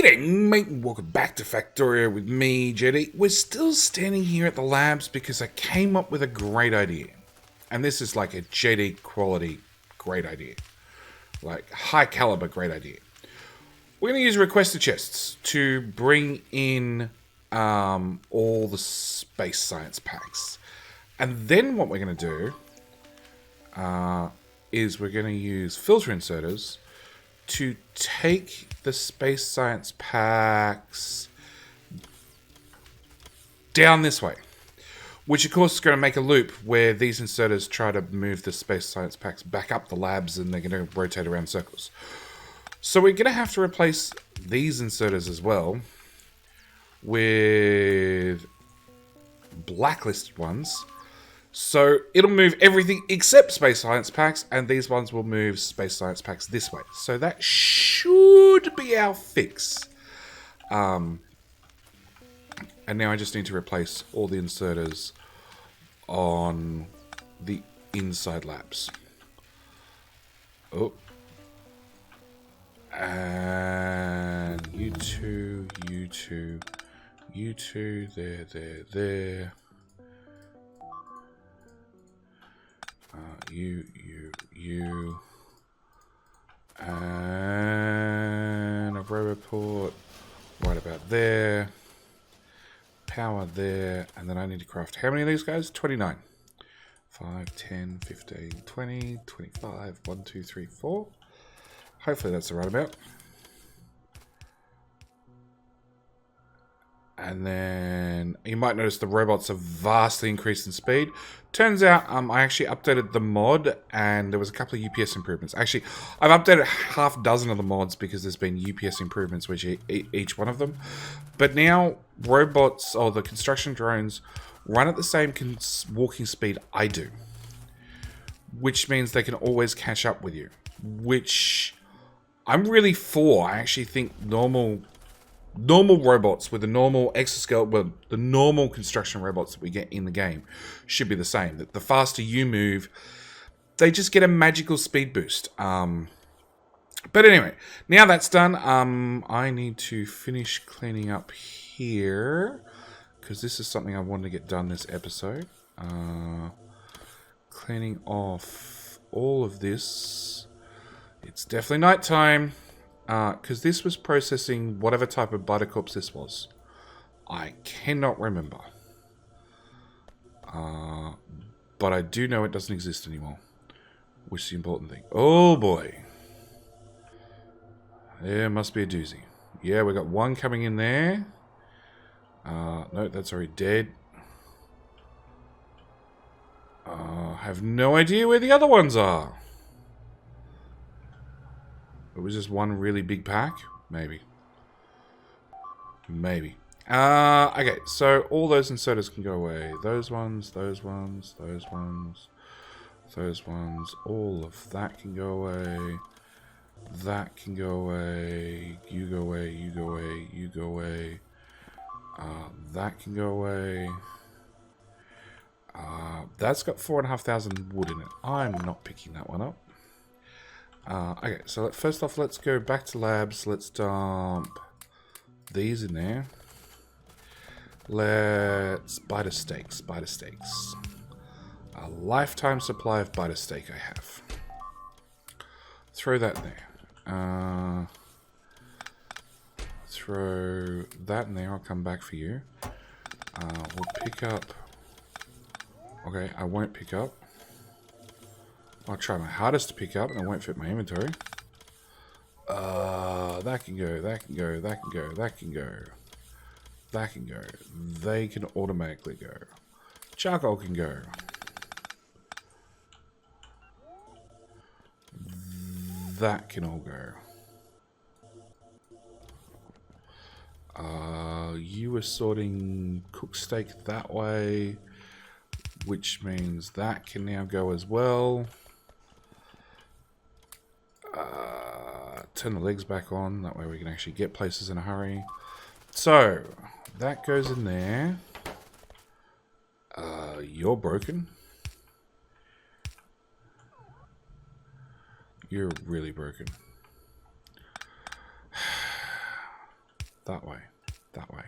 G'day, mate, and welcome back to Factorio with me, JD. We're still standing here at the labs because I came up with a great idea. And this is like a JD quality great idea. Like, high caliber great idea. We're going to use requester chests to bring in all the space science packs. And then what we're going to do is we're going to use filter inserters to take the space science packs down this way. Which, of course, is going to make a loop where these inserters try to move the space science packs back up the labs and they're going to rotate around circles. So we're going to have to replace these inserters as well with blacklisted ones. So it'll move everything except space science packs, and these ones will move space science packs this way. So that should be our fix. And now I just need to replace all the inserters on the inside labs. Oh. And you two, there. You. And a roboport right about there. Power there. And then I need to craft how many of these guys? 29. 5, 10, 15, 20, 25. 1, 2, 3, 4. Hopefully that's the right amount. And then you might notice the robots have vastly increased in speed. Turns out I actually updated the mod and there was a couple of UPS improvements. Actually, I've updated half a dozen of the mods because there's been UPS improvements which each one of them. But now robots or the construction drones run at the same walking speed I do. Which means they can always catch up with you. Which I'm really for. I actually think normal robots with the normal exoskeleton, well, the normal construction robots that we get in the game should be the same. That the faster you move, they just get a magical speed boost. But anyway, now that's done, I need to finish cleaning up here because this is something I wanted to get done this episode. Cleaning off all of this. It's definitely nighttime. Because this was processing whatever type of buttercups this was. I cannot remember. But I do know it doesn't exist anymore. Which is the important thing. Oh boy. There must be a doozy. Yeah, we got one coming in there. No, that's already dead. Have no idea where the other ones are. It was just one really big pack? Maybe. Okay, so all those inserters can go away. Those ones. All of that can go away. That can go away. You go away. That can go away. That's got 4,500 wood in it. I'm not picking that one up. Okay, so first off, let's go back to labs. Let's dump these in there. Let's bite of steaks. A lifetime supply of bite of steak I have. Throw that in there. Throw that in there. I'll come back for you. We'll pick up. Okay, I won't pick up. I'll try my hardest to pick up and it won't fit my inventory. That can go. They can automatically go. Charcoal can go. That can all go. You were sorting cooked steak that way, which means that can now go as well. Turn the legs back on, that way we can actually get places in a hurry. So, that goes in there. You're broken. You're really broken. That way. That way.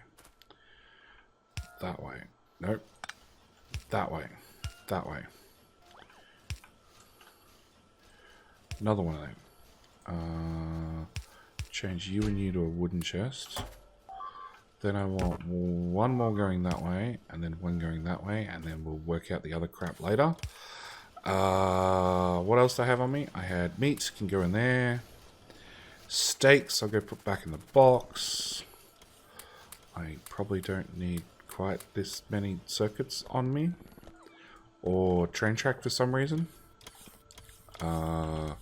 That way. Nope. That way. That way. Another one of them. Change you and you to a wooden chest. Then I want one more going that way, and then one going that way, and then we'll work out the other crap later. What else do I have on me? I had meat, can go in there. Steaks, I'll go put back in the box. I probably don't need quite this many circuits on me. Or train track for some reason. Okay.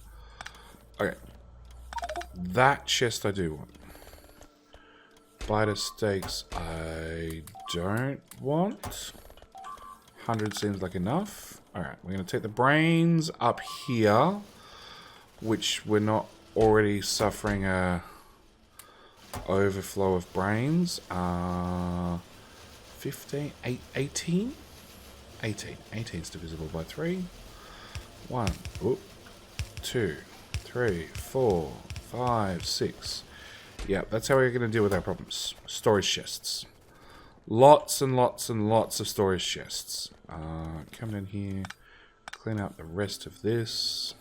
That chest I do want. Biter steaks I don't want. 100 seems like enough. Alright, we're going to take the brains up here. Which we're not already suffering a overflow of brains. 15, 18? 18. 18 is divisible by 3. 1, 2, 3, 4, 5, 6. Yeah, that's how we're going to deal with our problems. Storage chests. Lots and lots and lots of storage chests. Come in here. Clean out the rest of this.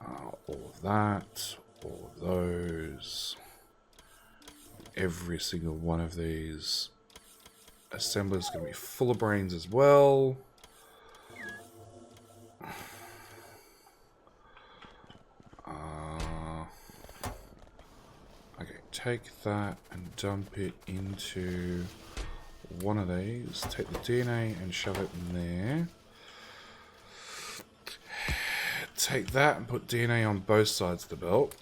All of that. All of those. Every single one of these. Assembler is going to be full of brains as well. Okay, take that and dump it into one of these. Take the DNA and shove it in there. Take that and put DNA on both sides of the belt.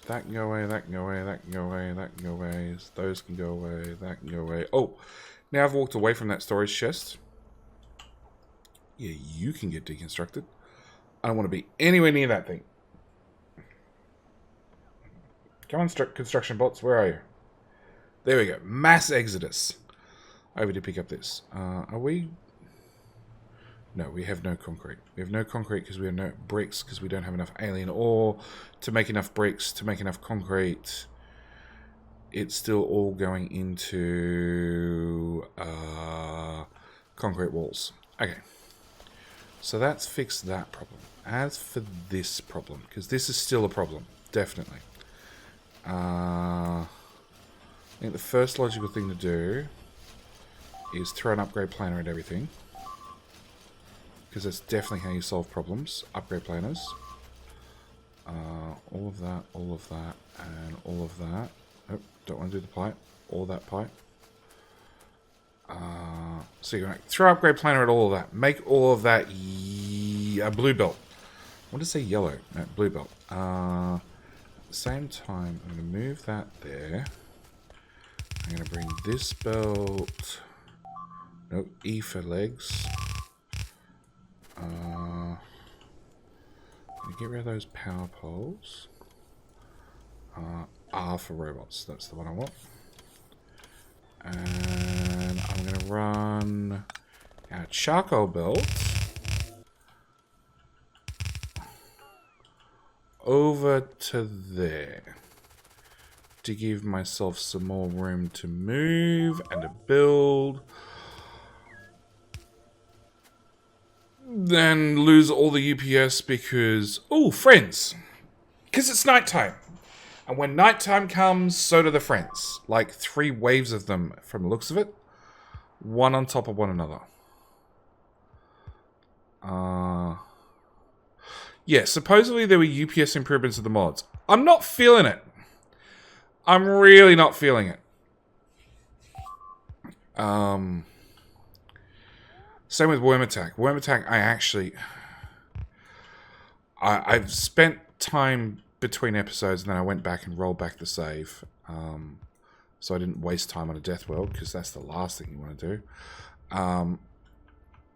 That can go away, that can go away, that can go away, that can go away. Those can go away, that can go away. Oh, now I've walked away from that storage chest. Yeah, you can get deconstructed. I don't want to be anywhere near that thing. Come on, construction bots, where are you? There we go. Mass exodus. Over to pick up this. Are we... No, we have no concrete. We have no concrete because we have no bricks because we don't have enough alien ore to make enough bricks, to make enough concrete. It's still all going into concrete walls. Okay. So that's fixed that problem. As for this problem, because this is still a problem, definitely. I think the first logical thing to do is throw an upgrade planner at everything. Because that's definitely how you solve problems. Upgrade planners. All of that, and all of that. Oh, don't want to do the pipe. All that pipe. So you're going to throw upgrade planner at all of that. Make all of that a blue belt. I want to say yellow. No, blue belt. At the same time, I'm going to move that there. I'm going to bring this belt. No, E for legs. Get rid of those power poles. R for robots. That's the one I want. And I'm going to run our charcoal belt over to there to give myself some more room to move and to build. Then lose all the UPS because... Oh, friends! Because it's nighttime. And when nighttime comes, so do the friends. Like 3 waves of them from the looks of it. One on top of one another. Yeah, supposedly there were UPS improvements of the mods. I'm not feeling it. I'm really not feeling it. Same with Worm Attack. Worm Attack, I've spent time between episodes and then I went back and rolled back the save. So I didn't waste time on a Deathworld because that's the last thing you want to do.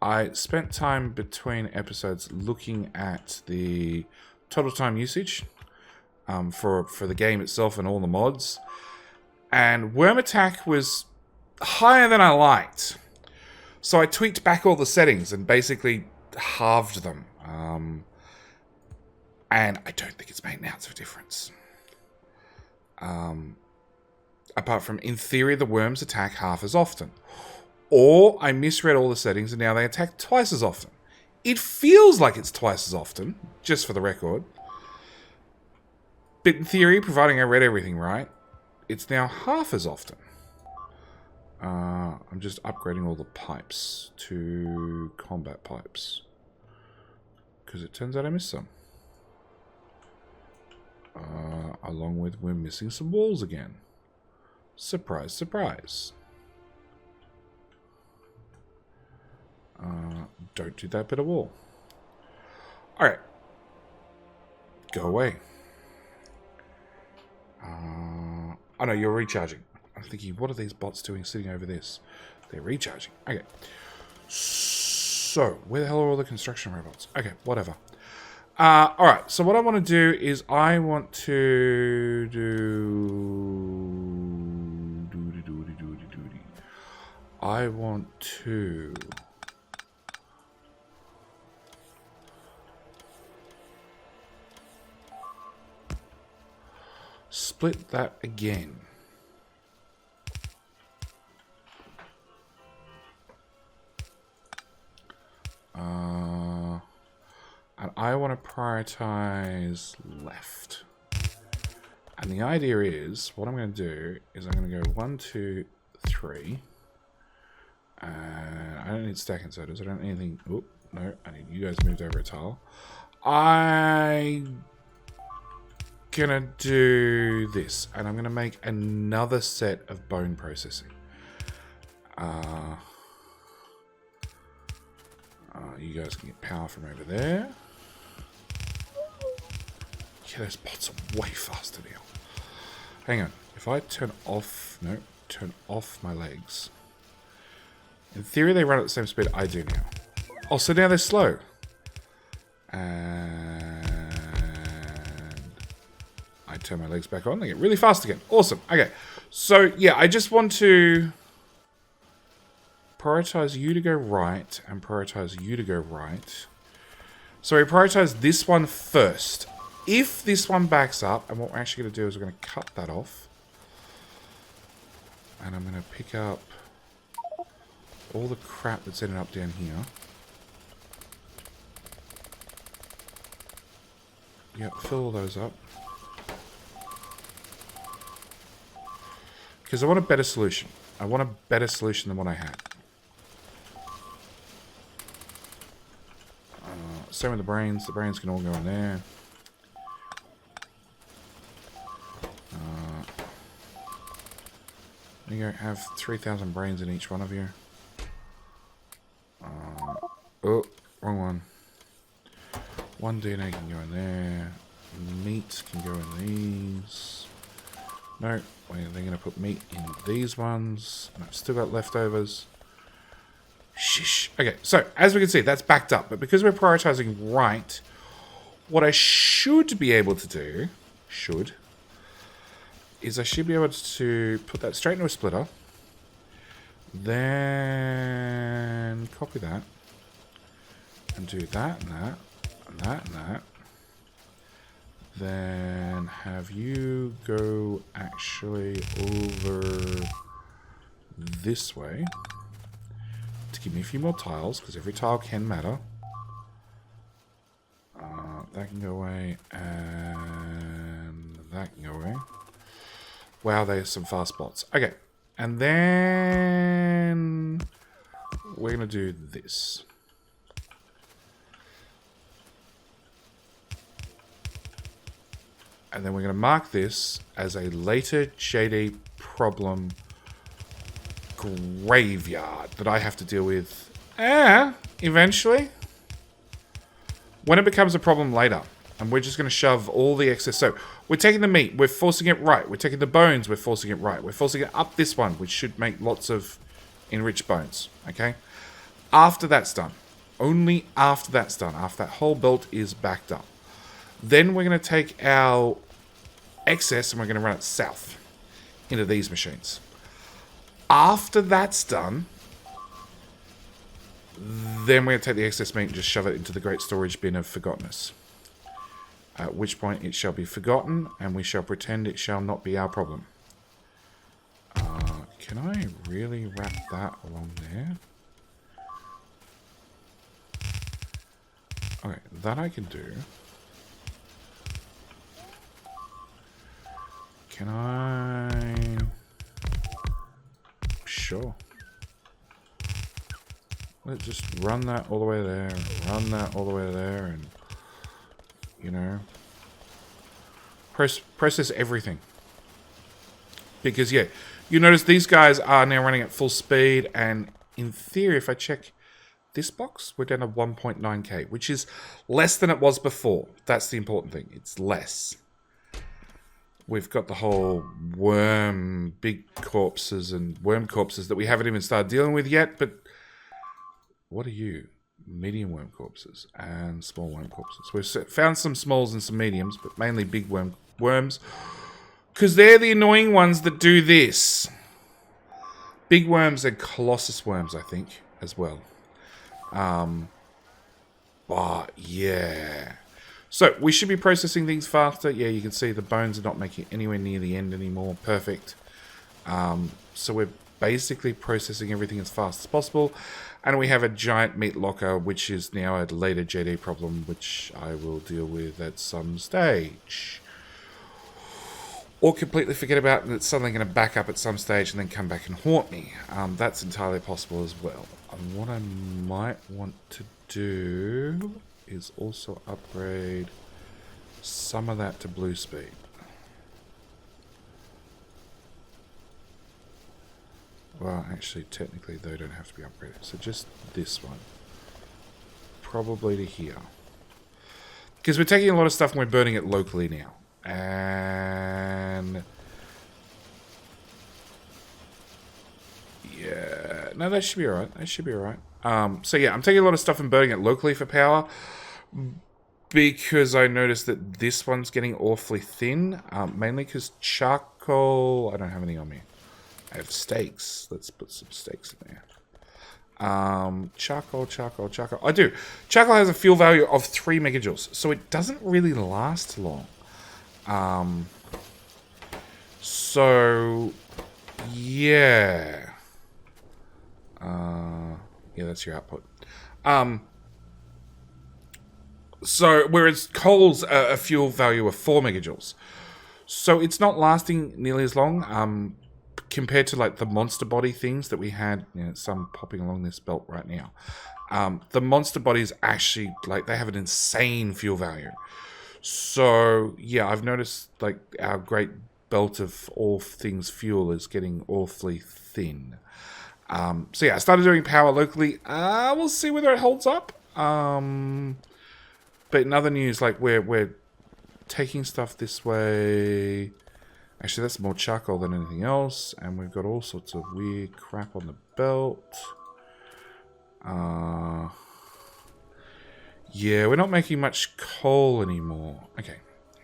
I spent time between episodes looking at the total time usage for the game itself and all the mods. And Worm Attack was higher than I liked. So I tweaked back all the settings and basically halved them. And I don't think it's made an ounce of difference. Apart from, in theory, the worms attack half as often. Or I misread all the settings and now they attack twice as often. It feels like it's twice as often, just for the record. But in theory, providing I read everything right, it's now half as often. I'm just upgrading all the pipes to combat pipes. Because it turns out I missed some. Along with we're missing some walls again. Surprise, surprise. Don't do that bit of wall. Alright. Go away. Oh no, you're recharging. I'm thinking, what are these bots doing sitting over this? They're recharging. Okay. So, where the hell are all the construction robots? Okay, whatever. Alright, so what I want to do is I want to I want to split that again. And I want to prioritize left. And the idea is, what I'm going to do is I'm going to go 1, 2, 3. I don't need stack inserters. I don't need anything. Oh, no. I need you guys moved over a tile. I'm gonna do this, and I'm gonna make another set of bone processing. You guys can get power from over there. Yeah, those bots are way faster now. Hang on. If I turn off my legs. In theory, they run at the same speed I do now. Oh, so now they're slow. And I turn my legs back on. They get really fast again. Awesome. Okay. So, yeah, I just want to prioritize you to go right and prioritize you to go right. So we prioritize this one first. If this one backs up, and what we're actually going to do is we're going to cut that off. And I'm going to pick up all the crap that's ended up down here. Yep, fill all those up. Because I want a better solution. I want a better solution than what I had. Same with the brains. The brains can all go in there. There you go. Have 3,000 brains in each one of you. Oh, wrong one. One DNA can go in there. Meat can go in these. No, they're going to put meat in these ones. And I've still got leftovers. Shish. Okay, so as we can see, that's backed up. But because we're prioritizing right, what I should be able to do, is I should be able to put that straight into a splitter. Then copy that. And do that and that. And that and that. Then have you go actually over this way. To give me a few more tiles, because every tile can matter. That can go away, and that can go away. Wow, there's some fast spots. Okay, and then we're going to do this. And then we're going to mark this as a later JD problem graveyard that I have to deal with eventually. When it becomes a problem later. And we're just going to shove all the excess. So we're taking the meat. We're forcing it right. We're taking the bones. We're forcing it right. We're forcing it up this one, which should make lots of enriched bones. Okay? After that's done. Only after that's done. After that whole belt is backed up. Then we're going to take our excess and we're going to run it south into these machines. After that's done, then we're going to take the excess meat and just shove it into the great storage bin of forgottenness. At which point it shall be forgotten and we shall pretend it shall not be our problem. Can I really wrap that along there? Okay, that I can do. Can I... Sure. Let's just run that all the way there, and run that all the way there, and, you know, process everything. Because, yeah, you notice these guys are now running at full speed, and in theory, if I check this box, we're down to 1.9k, which is less than it was before. That's the important thing. It's less. We've got the whole worm, big corpses and worm corpses that we haven't even started dealing with yet, but what are you? Medium worm corpses and small worm corpses. We've found some smalls and some mediums, but mainly big worms, because they're the annoying ones that do this. Big worms and colossus worms, I think, as well. But yeah. So, we should be processing things faster. Yeah, you can see the bones are not making it anywhere near the end anymore. Perfect. So, we're basically processing everything as fast as possible. And we have a giant meat locker, which is now a later JD problem, which I will deal with at some stage. Or completely forget about, and it's suddenly going to back up at some stage and then come back and haunt me. That's entirely possible as well. And what I might want to do is also upgrade some of that to blue speed. Well, actually, technically, they don't have to be upgraded. So just this one. Probably to here. Because we're taking a lot of stuff and we're burning it locally now. And... yeah, no, that should be alright. That should be alright. So yeah, I'm taking a lot of stuff and burning it locally for power. Because I noticed that this one's getting awfully thin. Mainly because charcoal... I don't have anything on me. I have steaks. Let's put some steaks in there. Charcoal. I do. Charcoal has a fuel value of 3 megajoules, so it doesn't really last long. So, yeah. Yeah, that's your output. So, whereas coal's a fuel value of 4 megajoules. So, it's not lasting nearly as long, compared to, like, the monster body things that we had, you know, some popping along this belt right now. The monster bodies actually, like, they have an insane fuel value. So, yeah, I've noticed, like, our great belt of all things fuel is getting awfully thin. So, yeah, I started doing power locally. We'll see whether it holds up. But in other news, like, we're taking stuff this way. Actually, that's more charcoal than anything else. And we've got all sorts of weird crap on the belt. Yeah, we're not making much coal anymore. Okay,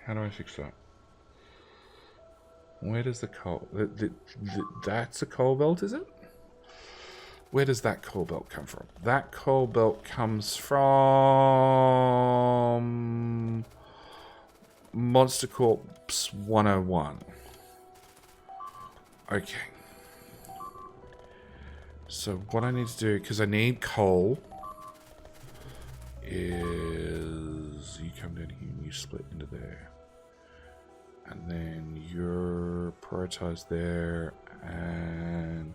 how do I fix that? Where does the coal... that's a coal belt, is it? Where does that coal belt come from? That coal belt comes from... Monster Corps 101. Okay. So what I need to do, because I need coal, is you come down here and you split into there. And then you're prioritized there, and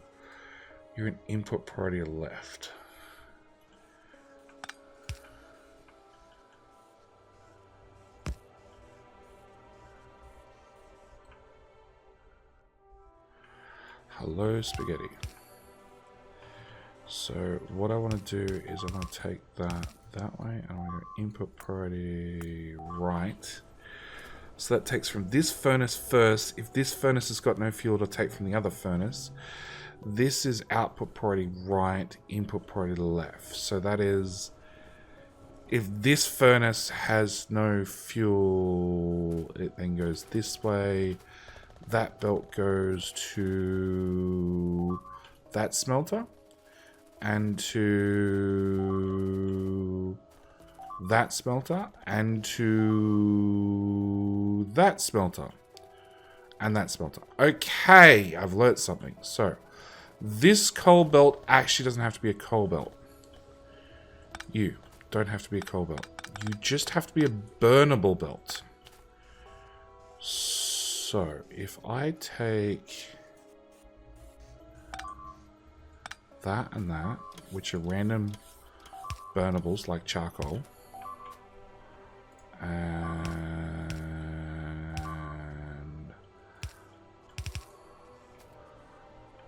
you're an input priority left. Hello, spaghetti. So what I want to do is I'm going to take that way, and I'm going to input priority right. So that takes from this furnace first. If this furnace has got no fuel, it'll take from the other furnace. This is output priority right, input priority left. So that is, if this furnace has no fuel, it then goes this way. That belt goes to that smelter, and to that smelter, and to that smelter, and that smelter. Okay, I've learnt something. So, This coal belt actually doesn't have to be a coal belt. You don't have to be a coal belt. You just have to be a burnable belt. So, if I take that and that, which are random burnables like charcoal, and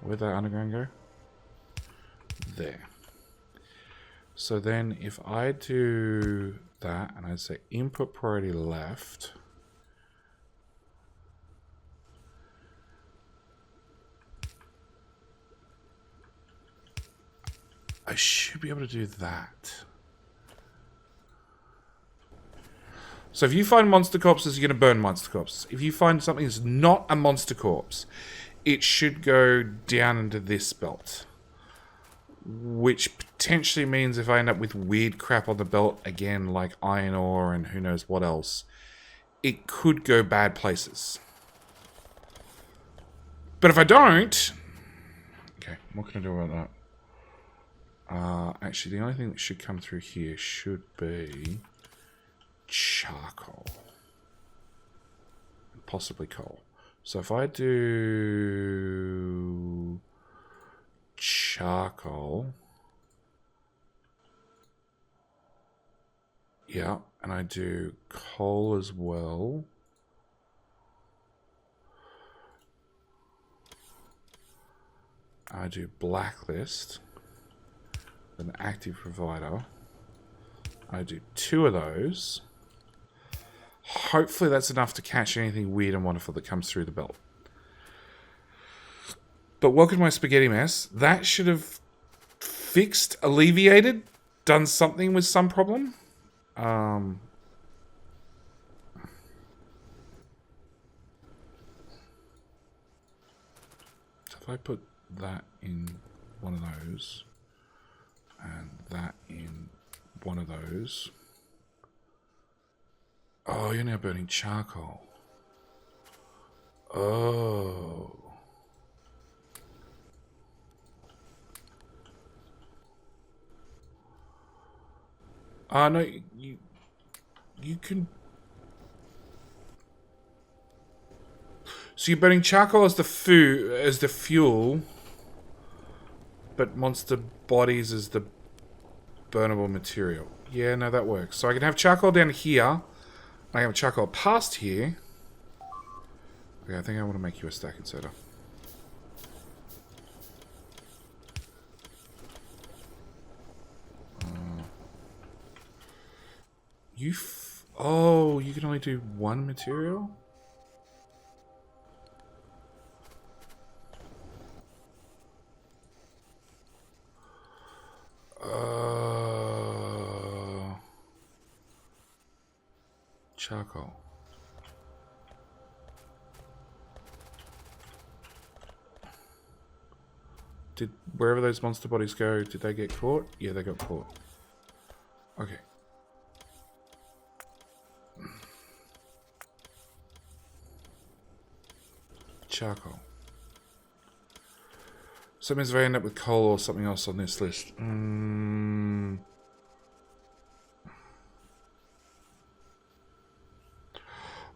where'd that underground go? There. So then if I do that and I say input priority left, I should be able to do that. So if you find monster corpses, you're going to burn monster corpses. If you find something that's not a monster corpse, it should go down into this belt. Which potentially means if I end up with weird crap on the belt, again, like iron ore and who knows what else, it could go bad places. But if I don't... Okay, what can I do about that? Actually, the only thing that should come through here should be charcoal. Possibly coal. So if I do charcoal, yeah, and I do coal as well, I do blacklist, an active provider, I do 2 of those. Hopefully that's enough to catch anything weird and wonderful that comes through the belt. But welcome to my spaghetti mess. That should have fixed, alleviated, done something with some problem. So if I put that in one of those, and that in one of those... Oh, you're now burning charcoal. Oh. No, you can... So you're burning charcoal as the fuel, but monster bodies as the burnable material. Yeah, no, that works. So I can have charcoal down here. I have charcoal past here. Okay, I think I want to make you a stack inserter. Oh, you can only do one material? Charcoal. Did wherever those monster bodies go, did they get caught? Yeah, they got caught. Okay. Charcoal. So it means if I end up with coal or something else on this list.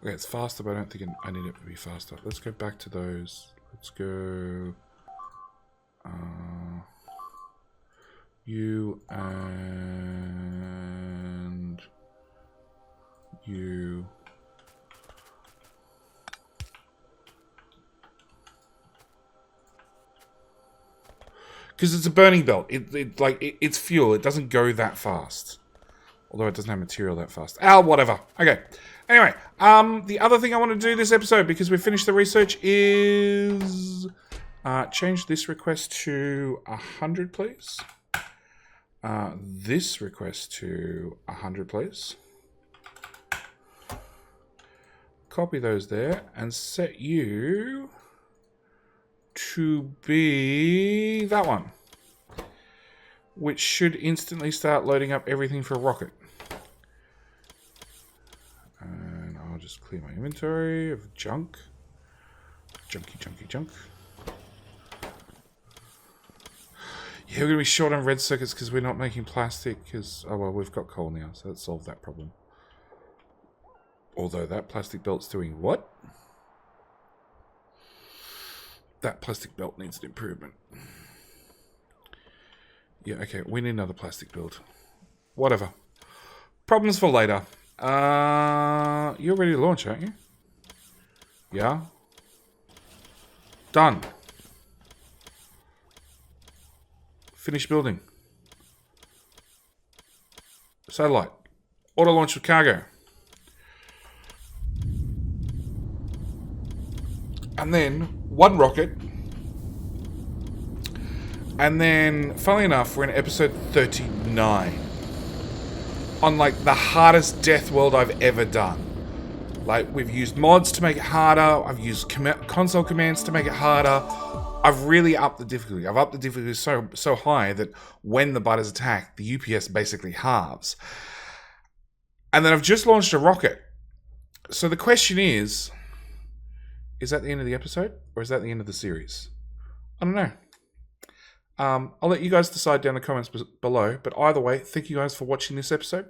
Okay, it's faster, but I don't think I need it to be faster. Let's go back to those. Let's go... you and... you... Because it's a burning belt. It's fuel. It doesn't go that fast. Although it doesn't have material that fast. Whatever. Okay. Anyway, the other thing I want to do this episode, because we finished the research, is change this request to 100, please. This request to 100, please. Copy those there and set you to be that one, which should instantly start loading up everything for a rocket. And I'll just clear my inventory of junk. Junky, junky, junk. Yeah, we're going to be short on red circuits because we're not making plastic. Because, oh well, we've got coal now, so let's solve that problem. Although that plastic belt's doing what? That plastic belt needs an improvement. Yeah, okay, we need another plastic build. Whatever. Problems for later. You're ready to launch, aren't you? Yeah. Done. Finish building. Satellite. Auto launch with cargo. And then one rocket. And then, funnily enough, we're in episode 39. On like the hardest Deathworld I've ever done. Like, we've used mods to make it harder. I've used console commands to make it harder. I've really upped the difficulty. I've upped the difficulty so high that when the bud is attacked, the UPS basically halves. And then I've just launched a rocket. So the question is that the end of the episode? Or is that the end of the series? I don't know. I'll let you guys decide down in the comments below. But either way, thank you guys for watching this episode.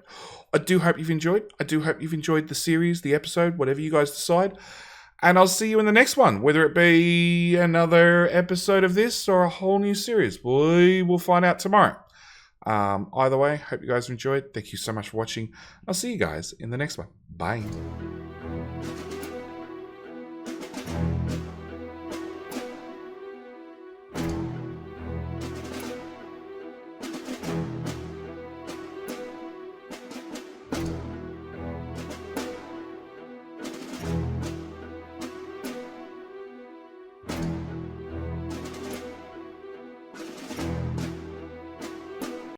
I do hope you've enjoyed. I do hope you've enjoyed the series, the episode, whatever you guys decide. And I'll see you in the next one, whether it be another episode of this or a whole new series. We will find out tomorrow. Either way, hope you guys enjoyed. Thank you so much for watching. I'll see you guys in the next one. Bye.